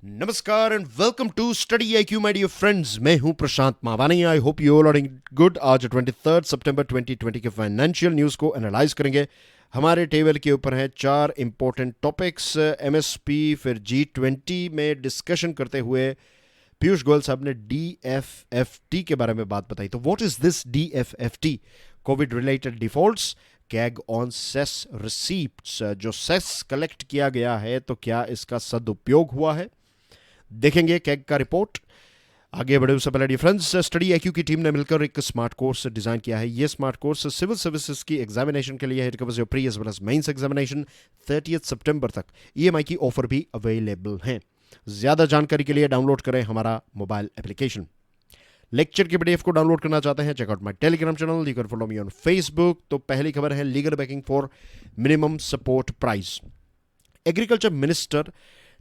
नमस्कार and welcome to study IQ my dear friends. मैं हूं Prashant Mawani. I hope you all are good. आज 23 सितंबर 2020 के फाइनेंशियल न्यूज़ को एनालाइज करेंगे। हमारे टेबल के ऊपर हैं चार इंपॉर्टेंट टॉपिक्स। एमएसपी, फिर G20 में डिस्कशन करते हुए पीयूष गोयल साहब ने DFFT के बारे में बात बताई। तो what is this DFFT? COVID related defaults, CAG on cess receipts. जो सेस कलेक्ट किया गया है तो क्या इसका सदुपयोग हुआ है, देखेंगे कैग का रिपोर्ट। आगे बढ़े उससे पहले डिफरेंस, स्टडी आईक्यू की टीम ने मिलकर एक स्मार्ट कोर्स डिजाइन किया है। ये स्मार्ट कोर्स सिविल सर्विसेज की एग्जामिनेशन के लिए है। It covers your pre as well as mains examination. 30 सितंबर तक ईएमआई की ऑफर भी अवेलेबल है। ज्यादा जानकारी के लिए डाउनलोड करें हमारा मोबाइल एप्लीकेशन। लेक्चर के पीडीएफ को डाउनलोड करना चाहते हैं, checkout my Telegram channel, you can follow me on Facebook. तो पहली खबर है legal backing for minimum support price. Agriculture minister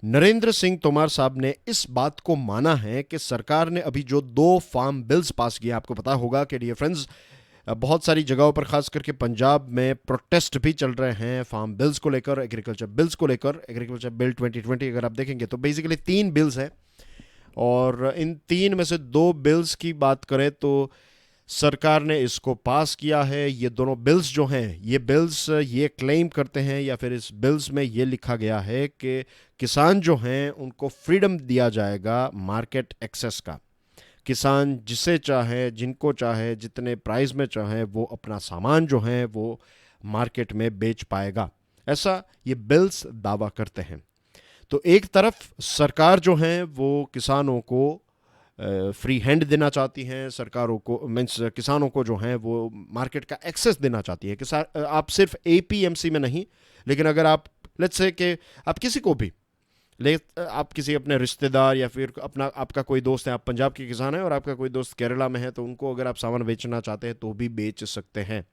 Narendra Singh Tomar साहब ने इस बात को माना है कि सरकार ने अभी जो 2 फार्म बिल्स पास किए, आपको पता होगा कि डियर फ्रेंड्स बहुत सारी जगहों पर, खास करके पंजाब में प्रोटेस्ट भी चल रहे हैं फार्म बिल्स को लेकर, एग्रीकल्चर बिल्स को लेकर। एग्रीकल्चर बिल 2020 अगर आप देखेंगे तो बेसिकली 3 बिल्स हैं और इन 3 में से 2 बिल्स की बात करें तो सरकार ने इसको पास किया है। ये दोनों बिल्स जो हैं, ये बिल्स ये क्लेम करते हैं या फिर इस बिल्स में ये लिखा गया है कि किसान जो हैं उनको फ्रीडम दिया जाएगा मार्केट एक्सेस का। किसान जिसे चाहे, जिनको चाहे, जितने प्राइस में चाहे वो अपना सामान जो है वो मार्केट में बेच पाएगा, ऐसा ये बिल्स दावा करते हैं। तो एक तरफ सरकार जो है वो किसानों को फ्री हैंड देना चाहती हैं, सरकारों को मीन्स किसानों को जो है वो मार्केट का एक्सेस देना चाहती है। किसान आप सिर्फ APMC में नहीं, लेकिन अगर आप लेट्स से कि आप किसी को भी आप किसी अपने रिश्तेदार या फिर अपना आपका कोई दोस्त है, आप पंजाब के किसान हैं और आपका कोई दोस्त केरला में है, तो उनको अगर आप सामान बेचना चाहते हैं तो भी बेच सकते हैं।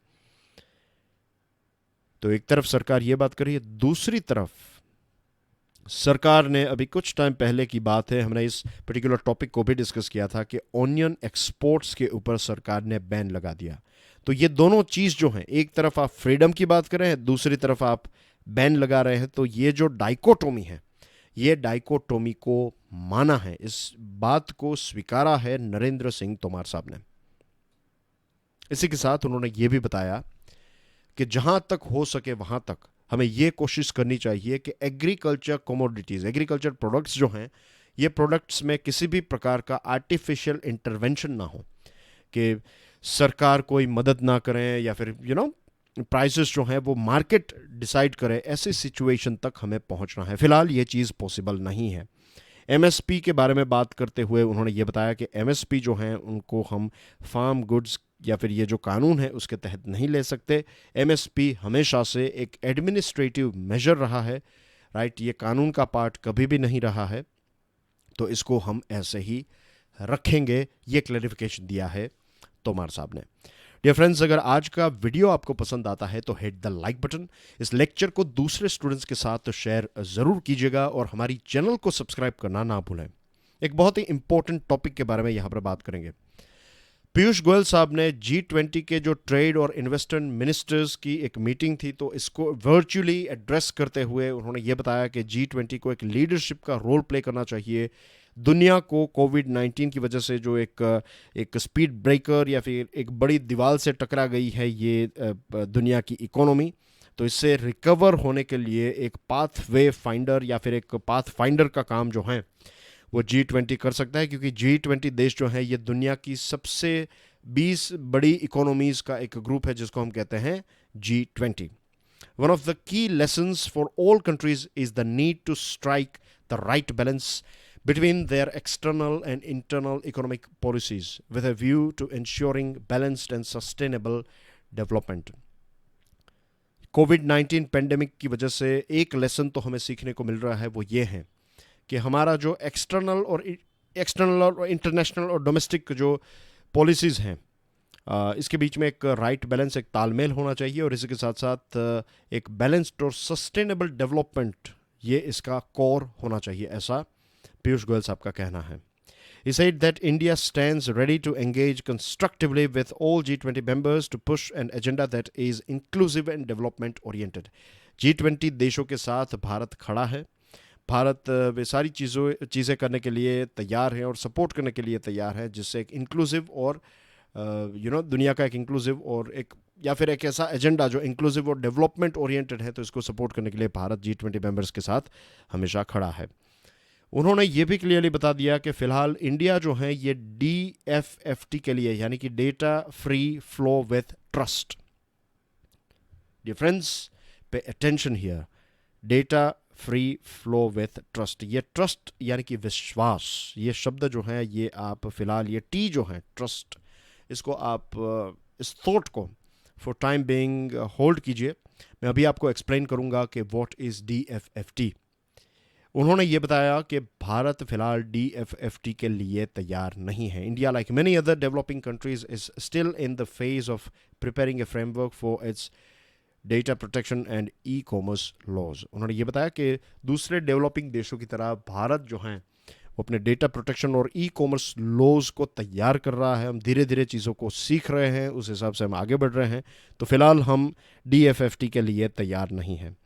तो एक तरफ सरकार ये बात कर रही है, दूसरी तरफ सरकार ने अभी कुछ टाइम पहले की बात है, हमने इस पर्टिकुलर टॉपिक को भी डिस्कस किया था कि ऑनियन एक्सपोर्ट्स के ऊपर सरकार ने बैन लगा दिया। तो ये दोनों चीज़ जो हैं, एक तरफ आप फ्रीडम की बात कर रहे हैं, दूसरी तरफ आप बैन लगा रहे हैं। तो ये जो डाइकोटोमी है, ये डाइकोटोमी को माना है, इस बात को स्वीकारा है नरेंद्र सिंह तोमर साहब ने। इसी के साथ उन्होंने ये भी बताया कि जहां तक हो सके वहां तक हमें यह कोशिश करनी चाहिए कि एग्रीकल्चर कमोडिटीज़, एग्रीकल्चर प्रोडक्ट्स जो हैं, ये प्रोडक्ट्स में किसी भी प्रकार का आर्टिफिशियल इंटरवेंशन ना हो, कि सरकार कोई मदद ना करें या फिर प्राइसेस जो हैं वो मार्केट डिसाइड करे। ऐसी सिचुएशन तक हमें पहुंचना है। फिलहाल ये चीज़ पॉसिबल नहीं है। MSP के बारे में बात करते हुए उन्होंने ये बताया कि MSP जो हैं उनको हम फार्म गुड्स या फिर ये जो कानून है उसके तहत नहीं ले सकते। MSP हमेशा से एक एडमिनिस्ट्रेटिव मेजर रहा है, राइट? ये कानून का पार्ट कभी भी नहीं रहा है, तो इसको हम ऐसे ही रखेंगे। ये क्लैरिफिकेशन दिया है तोमर साहब ने। डियर फ्रेंड्स, अगर आज का वीडियो आपको पसंद आता है तो हिट द लाइक बटन। इस लेक्चर को दूसरे स्टूडेंट्स के साथ शेयर ज़रूर कीजिएगा और हमारी चैनल को सब्सक्राइब करना ना भूलें। एक बहुत ही इंपॉर्टेंट टॉपिक के बारे में यहाँ पर बात करेंगे। पीयूष गोयल साहब ने G20 के जो ट्रेड और इन्वेस्टमेंट मिनिस्टर्स की एक मीटिंग थी, तो इसको वर्चुअली एड्रेस करते हुए उन्होंने ये बताया कि G20 को एक लीडरशिप का रोल प्ले करना चाहिए। दुनिया को कोविड-19 की वजह से जो एक स्पीड ब्रेकर या फिर एक बड़ी दीवार से टकरा गई है ये दुनिया की इकोनॉमी, तो इससे रिकवर होने के लिए एक पाथवे फाइंडर या फिर एक पाथ फाइंडर का काम जो है वो G20 कर सकता है, क्योंकि G20 देश जो है ये दुनिया की सबसे 20 बड़ी इकोनॉमीज़ का एक ग्रुप है जिसको हम कहते हैं G20। One of the key lessons for all countries is the need to strike the right balance between their external and internal economic policies with a view to ensuring balanced and sustainable development। Covid pandemic की वजह से एक lesson तो हमें सीखने को मिल रहा है, वो ये है कि हमारा जो एक्सटर्नल और इंटरनेशनल और डोमेस्टिक जो पॉलिसीज़ हैं, इसके बीच में एक राइट बैलेंस, एक तालमेल होना चाहिए और इसी के साथ साथ एक बैलेंस्ड और सस्टेनेबल डेवलपमेंट, ये इसका कोर होना चाहिए, ऐसा पीयूष गोयल साहब का कहना है। He said that India stands ready to engage constructively with all G20 members to push an agenda that is inclusive and development oriented। G20 देशों के साथ भारत खड़ा है। भारत वे सारी चीज़ें करने के लिए तैयार है और सपोर्ट करने के लिए तैयार है, जिससे एक इंक्लूसिव और दुनिया का एक इंक्लूसिव और एक या फिर एक ऐसा एजेंडा जो इंक्लूसिव और डेवलपमेंट ओरिएंटेड है, तो इसको सपोर्ट करने के लिए भारत G20 मेंबर्स के साथ हमेशा खड़ा है। उन्होंने ये भी क्लियरली बता दिया कि फ़िलहाल इंडिया जो है ये DFFT के लिए, यानी कि data free flow with trust, dear friends pay attention here, data free flow with trust, ये ट्रस्ट यानी कि विश्वास, ये शब्द जो है ये आप फिलहाल ये टी जो है ट्रस्ट, इसको आप इस थॉट को फॉर टाइम बीइंग होल्ड कीजिए। मैं अभी आपको एक्सप्लेन करूंगा कि व्हाट इज़ DFFT। उन्होंने ये बताया कि भारत फिलहाल DFFT के लिए तैयार नहीं है। India like many other developing countries is still in the phase of preparing a framework for its data protection and e-commerce laws. उन्होंने ये बताया कि दूसरे डेवलपिंग देशों की तरह भारत जो है वो अपने डेटा प्रोटेक्शन और ई-कॉमर्स लॉज को तैयार कर रहा है। हम धीरे धीरे चीज़ों को सीख रहे हैं, उस हिसाब से हम आगे बढ़ रहे हैं। तो फिलहाल हम DFFT के लिए तैयार नहीं हैं।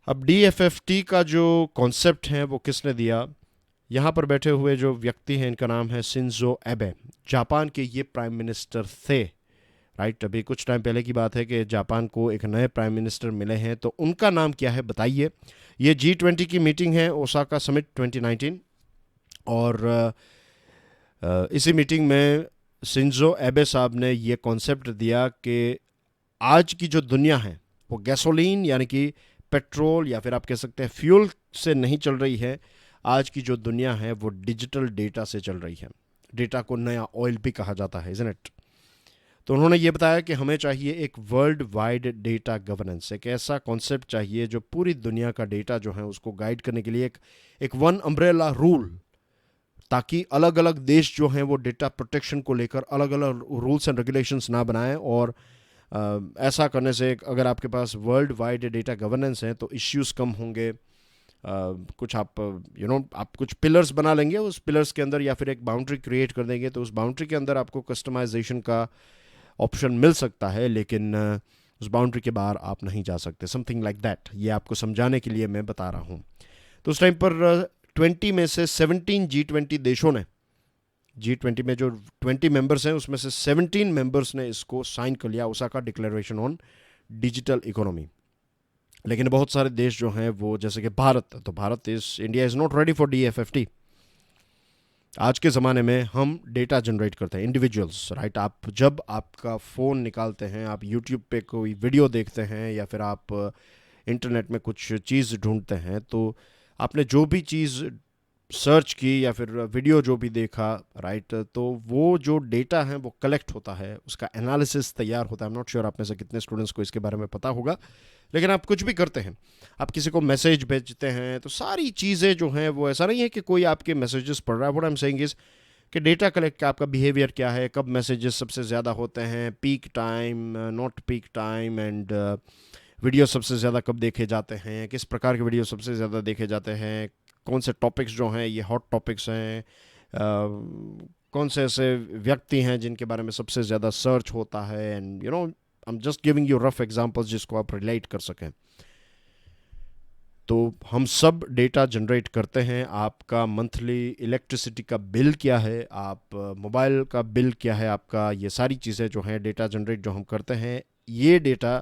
अब DFFT का जो कॉन्सेप्ट है वो किसने दिया? यहाँ पर बैठे हुए जो व्यक्ति हैं इनका नाम है शिंजो एबे। जापान के ये प्राइम मिनिस्टर थे, राइट। अभी कुछ टाइम पहले की बात है कि जापान को एक नए प्राइम मिनिस्टर मिले हैं, तो उनका नाम क्या है बताइए। ये G20 की मीटिंग है, ओसाका समिट 2019, और इसी मीटिंग में शिंजो एबे साहब ने ये कॉन्सेप्ट दिया कि आज की जो दुनिया है वो गैसोलीन यानी कि पेट्रोल या फिर आप कह सकते हैं फ्यूल से नहीं चल रही है। आज की जो दुनिया है वो डिजिटल डेटा से चल रही है। डेटा को नया ऑयल भी कहा जाता है, इज़न्ट इट? तो उन्होंने ये बताया कि हमें चाहिए एक वर्ल्ड वाइड डेटा गवर्नेंस, एक ऐसा कॉन्सेप्ट चाहिए जो पूरी दुनिया का डेटा जो है उसको गाइड करने के लिए एक वन अम्ब्रेला रूल, ताकि अलग अलग देश जो हैं वो डेटा प्रोटेक्शन को लेकर अलग अलग रूल्स एंड रेगुलेशंस ना बनाएं। और ऐसा करने से अगर आपके पास वर्ल्ड वाइड डेटा गवर्नेंस है तो इश्यूज़ कम होंगे। कुछ आप आप कुछ पिलर्स बना लेंगे, उस पिलर्स के अंदर या फिर एक बाउंड्री क्रिएट कर देंगे, तो उस बाउंड्री के अंदर आपको कस्टमाइजेशन का ऑप्शन मिल सकता है, लेकिन उस बाउंड्री के बाहर आप नहीं जा सकते। समथिंग लाइक दैट, ये आपको समझाने के लिए मैं बता रहा हूँ। तो उस टाइम पर 20 में से 17 G20 देशों ने, G20 में जो 20 मेंबर्स हैं उसमें से 17 मेंबर्स ने इसको साइन कर लिया, Osaka declaration on digital economy. लेकिन बहुत सारे देश जो हैं वो, जैसे कि भारत, तो Bharat India is not ready for DFFT। आज के ज़माने में हम डेटा जनरेट करते हैं इंडिविजुअल्स, राइट। आप जब आपका फ़ोन निकालते हैं, आप यूट्यूब पे कोई वीडियो देखते हैं या फिर आप इंटरनेट में कुछ चीज़ ढूंढते हैं, तो आपने जो भी चीज़ सर्च की या फिर वीडियो जो भी देखा, राइट, तो वो जो डेटा है वो कलेक्ट होता है, उसका एनालिसिस तैयार होता है। आई एम नॉट श्योर आप में से कितने स्टूडेंट्स को इसके बारे में पता होगा, लेकिन आप कुछ भी करते हैं, आप किसी को मैसेज भेजते हैं, तो सारी चीज़ें जो हैं वो, ऐसा नहीं है कि कोई आपके मैसेजेस पढ़ रहा है। What I am saying is कि डेटा कलेक्ट का आपका बिहेवियर क्या है, कब मैसेजेस सबसे ज़्यादा होते हैं, peak time, not peak time, and video सबसे ज़्यादा कब देखे जाते हैं, किस प्रकार के वीडियो सबसे ज़्यादा देखे जाते हैं, कौन से टॉपिक्स जो हैं ये हॉट टॉपिक्स हैं, कौन से ऐसे व्यक्ति हैं जिनके बारे में सबसे ज़्यादा सर्च होता है, and I am just giving you rough examples जिसको आप रिलेट कर सकें। तो हम सब डेटा जनरेट करते हैं। आपका मंथली इलेक्ट्रिसिटी का बिल क्या है, आप मोबाइल का बिल क्या है आपका, ये सारी चीज़ें जो हैं डेटा जनरेट जो हम करते हैं, ये डेटा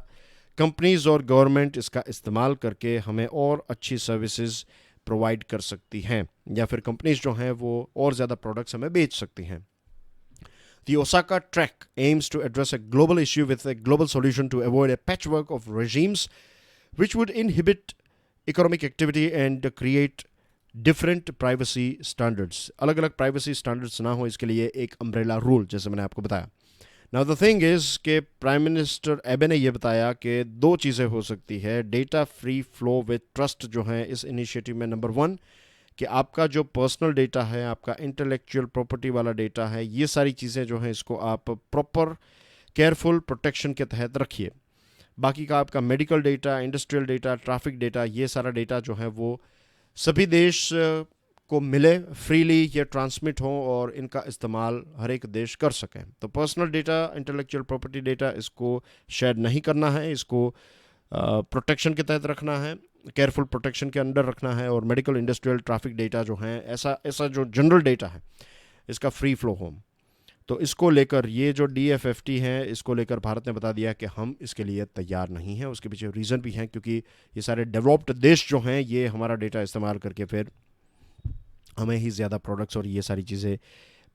कंपनीज और गवर्नमेंट इसका इस्तेमाल करके हमें और अच्छी सर्विसेज प्रोवाइड कर सकती हैं, या फिर कंपनीज जो हैं वो और ज़्यादा प्रोडक्ट्स हमें बेच सकती हैं। The Osaka track aims to address a global issue with a global solution to avoid a patchwork of regimes which would inhibit economic activity and create different privacy standards. अलग अलग privacy standards ना हो, इसके लिए एक umbrella rule, जैसे मैंने आपको बताया। Now the thing is कि प्राइम मिनिस्टर एबे ने यह बताया कि दो चीज़ें हो सकती है। Data free flow with trust जो है इस इनिशिएटिव में, नंबर 1 कि आपका जो पर्सनल डेटा है, आपका इंटेलेक्चुअल प्रॉपर्टी वाला डेटा है, ये सारी चीज़ें जो हैं इसको आप प्रॉपर केयरफुल प्रोटेक्शन के तहत रखिए। बाकी का आपका medical data, industrial data, traffic data, ये सारा डेटा जो है वो सभी देश को मिले, फ्रीली ये ट्रांसमिट हो और इनका इस्तेमाल हर एक देश कर सकें। तो personal data, intellectual property data, इसको शेयर नहीं करना है, इसको प्रोटेक्शन के तहत रखना है। केयरफुल प्रोटेक्शन के अंडर रखना है और मेडिकल इंडस्ट्रियल ट्रैफिक डेटा जो है ऐसा जो जनरल डेटा है इसका फ्री फ्लो हो। तो इसको लेकर ये जो DFFT है इसको लेकर भारत ने बता दिया कि हम इसके लिए तैयार नहीं हैं। उसके पीछे रीज़न भी हैं क्योंकि ये सारे डेवलप्ड देश जो हैं ये हमारा डेटा इस्तेमाल करके फिर हमें ही ज़्यादा प्रोडक्ट्स और ये सारी चीज़ें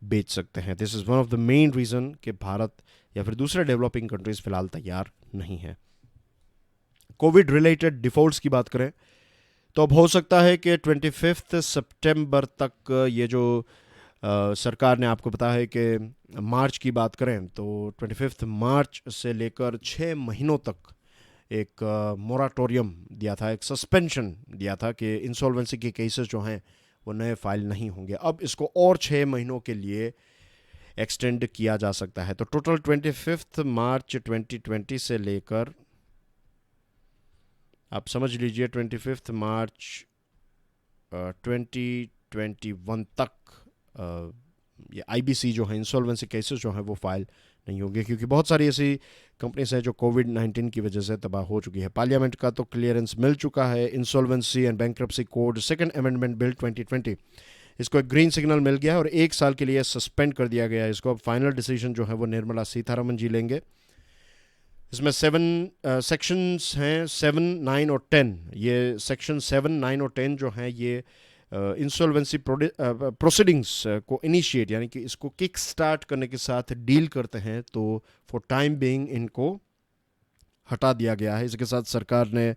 बेच सकते हैं। This is one of the main reason कि भारत या फिर दूसरे डेवलपिंग कंट्रीज़ फ़िलहाल तैयार नहीं हैं। कोविड रिलेटेड डिफ़ॉल्ट्स की बात करें तो अब हो सकता है कि 25 सितंबर तक ये जो सरकार ने, आपको पता है कि मार्च की बात करें तो 25 मार्च से लेकर 6 महीनों तक एक मोराटोरियम दिया था, एक सस्पेंशन दिया था कि इंसॉल्वेंसी के केसेस जो हैं वो नए फाइल नहीं होंगे। अब इसको और 6 महीनों के लिए एक्सटेंड किया जा सकता है। तो टोटल 25 मार्च 2020 से लेकर आप समझ लीजिए 25 मार्च 2021 तक ये IBC जो है, इंसॉल्वेंसी केसेस जो हैं वो फाइल नहीं होंगे क्योंकि बहुत सारी ऐसी कंपनीज हैं जो कोविड-19 की वजह से तबाह हो चुकी है। पार्लियामेंट का तो क्लियरेंस मिल चुका है। Insolvency and bankruptcy code second amendment bill 2020 इसको एक ग्रीन सिग्नल मिल गया है और 1 साल के लिए सस्पेंड कर दिया गया है इसको। अब फाइनल डिसीजन जो है वो निर्मला सीतारमण जी लेंगे। इसमें 7 सेक्शंस हैं, 7, 9 और 10। ये सेक्शन 7, 9 और 10 जो हैं ये इंसॉल्वेंसी प्रोसीडिंग्स को इनिशिएट यानी कि इसको किक स्टार्ट करने के साथ डील करते हैं। तो फॉर टाइम बीइंग इनको हटा दिया गया है। इसके साथ सरकार ने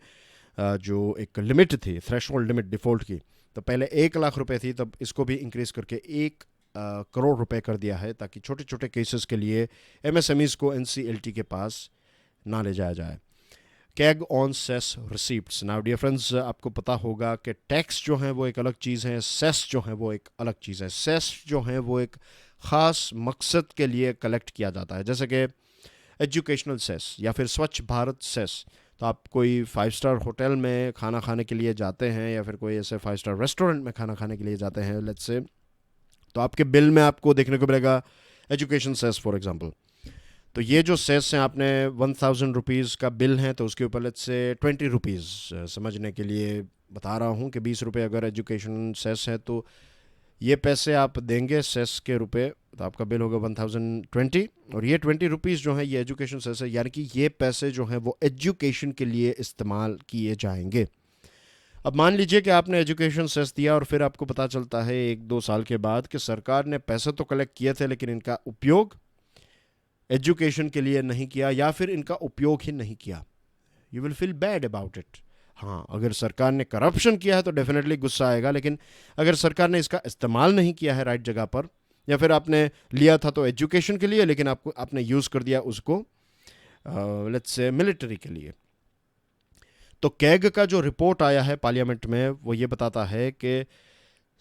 जो एक लिमिट थी, थ्रेशोल्ड लिमिट डिफ़ॉल्ट की, तो पहले 1 लाख रुपए थी, तब इसको भी इंक्रीज़ करके 1 करोड़ रुपए कर दिया है ताकि छोटे छोटे केसेस के लिए MSMEs को NCLT के पास ना ले जाया जाए। CAG on cess receipts. Now dear friends, आपको पता होगा कि टैक्स जो है वो एक अलग चीज़ है, सेस जो है वो एक अलग चीज़ है। सेस जो है वो एक ख़ास मकसद के लिए कलेक्ट किया जाता है, जैसे कि एजुकेशनल सेस या फिर स्वच्छ भारत सेस। तो आप कोई 5 स्टार होटल में खाना खाने के लिए जाते हैं या फिर कोई ऐसे 5 स्टार रेस्टोरेंट में खाना खाने के लिए जाते हैं लेट्स से, तो आपके बिल में आपको देखने को मिलेगा एजुकेशन सेस फॉर एग्जांपल। तो ये जो सेस हैं, आपने 1000 रुपीज़ का बिल है तो उसके ऊपर लेट्स से 20 रुपीज़, समझने के लिए बता रहा हूँ कि 20 रुपये अगर एजुकेशन सेस है तो ये पैसे आप देंगे सेस के रुपए, तो आपका बिल होगा 1020 और ये 20 रुपीज़ जो है ये एजुकेशन सेस है, यानी कि ये पैसे जो हैं वो एजुकेशन के लिए इस्तेमाल किए जाएंगे। अब मान लीजिए कि आपने एजुकेशन सेस दिया और फिर आपको पता चलता है 1-2 साल के बाद कि सरकार ने पैसे तो कलेक्ट किए थे लेकिन इनका उपयोग एजुकेशन के लिए नहीं किया या फिर इनका उपयोग ही नहीं किया। You will feel bad about it. हाँ, अगर सरकार ने करप्शन किया है तो डेफिनेटली गुस्सा आएगा, लेकिन अगर सरकार ने इसका इस्तेमाल नहीं किया है राइट जगह पर, या फिर आपने लिया था तो एजुकेशन के लिए लेकिन आपने यूज़ कर दिया उसको लेट्स से मिलिट्री के लिए। तो कैग का जो रिपोर्ट आया है पार्लियामेंट में वो ये बताता है कि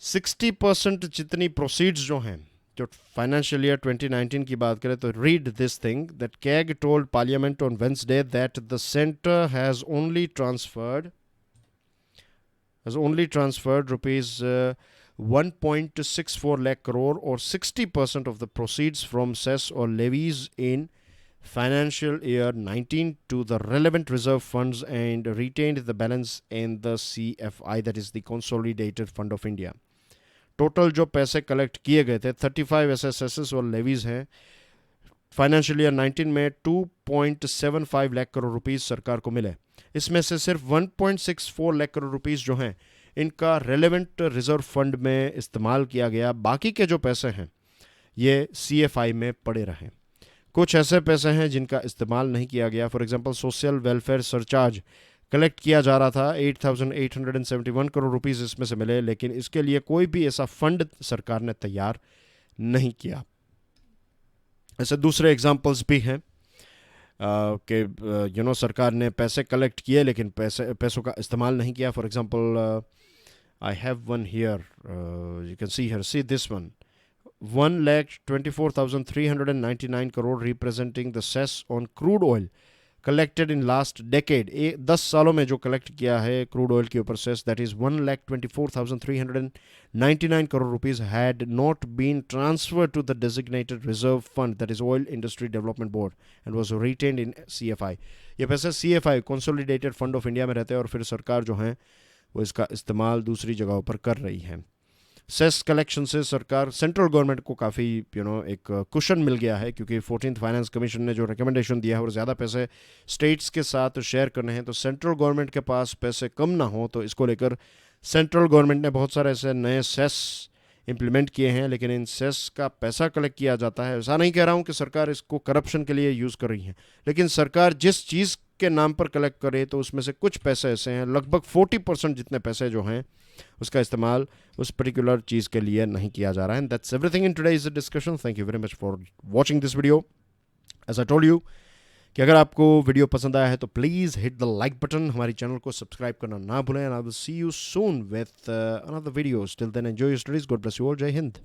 60% जितनी प्रोसीड्स जो हैं, जो फाइनेंशियल ईयर 2019 की बात करें तो read this thing that CAG told parliament on Wednesday that the centre has only transferred rupees 1.64 lakh crore or 60% of the proceeds from cess or levies in financial year 19 to the relevant reserve funds and retained the balance in the CFI, that is the Consolidated Fund of India. Total जो पैसे collect किए गए थे 35 SSS और levies हैं financial year 19 में 2.75 lakh crore rupees सरकार को मिले। इसमें से सिर्फ 1.64 लाख करोड़ रुपीस जो हैं इनका रेलेवेंट रिजर्व फंड में इस्तेमाल किया गया। बाकी के जो पैसे हैं ये CFI में पड़े रहे। कुछ ऐसे पैसे हैं जिनका इस्तेमाल नहीं किया गया। For example social welfare surcharge collect किया जा रहा था, 8,871 करोड़ रुपीस इसमें से मिले, लेकिन इसके लिए कोई भी ऐसा फंड सरकार ने तैयार नहीं किया। ऐसे दूसरे एग्जांपल्स भी हैं कि सरकार ने पैसे कलेक्ट किए लेकिन पैसों का इस्तेमाल नहीं किया। For example I have one here, you can see here, see this one, 1,24,399 crore representing the cess on crude oil collected in last decade, 10 सालों में जो कलेक्ट किया है क्रूड ऑयल के ऊपर cess, that is 1,24,399 crore rupees had not been transferred to the designated reserve fund, that is oil industry development board, and was retained in CFI। ये पैसे CFI consolidated fund of India में रहते हैं और फिर सरकार जो है वो इसका इस्तेमाल दूसरी जगहों पर कर रही है। सेस कलेक्शन से सरकार, सेंट्रल गवर्नमेंट को काफ़ी एक कुशन मिल गया है, क्योंकि 14th फाइनेंस कमीशन ने जो रिकमेंडेशन दिया है और ज़्यादा पैसे स्टेट्स के साथ शेयर करने हैं, तो सेंट्रल गवर्नमेंट के पास पैसे कम ना हो, तो इसको लेकर सेंट्रल गवर्नमेंट ने बहुत सारे ऐसे नए सेस इम्प्लीमेंट किए हैं। लेकिन इन सेस का पैसा कलेक्ट किया जाता है, ऐसा नहीं कह रहा हूँ कि सरकार इसको करप्शन के लिए यूज़ कर रही है, लेकिन सरकार जिस चीज़ के नाम पर कलेक्ट करे तो उसमें से कुछ पैसे ऐसे हैं, लगभग 40% जितने पैसे जो हैं उसका इस्तेमाल उस पर्टिकुलर चीज़ के लिए नहीं किया जा रहा है। And that's everything in today's discussion. Thank you very much for watching this video. As I told you कि अगर आपको वीडियो पसंद आया है तो please hit the like button, हमारी चैनल को सब्सक्राइब करना ना भूलें, and I will see you soon with another videos. Till then enjoy your studies, God bless you all, जय हिंद।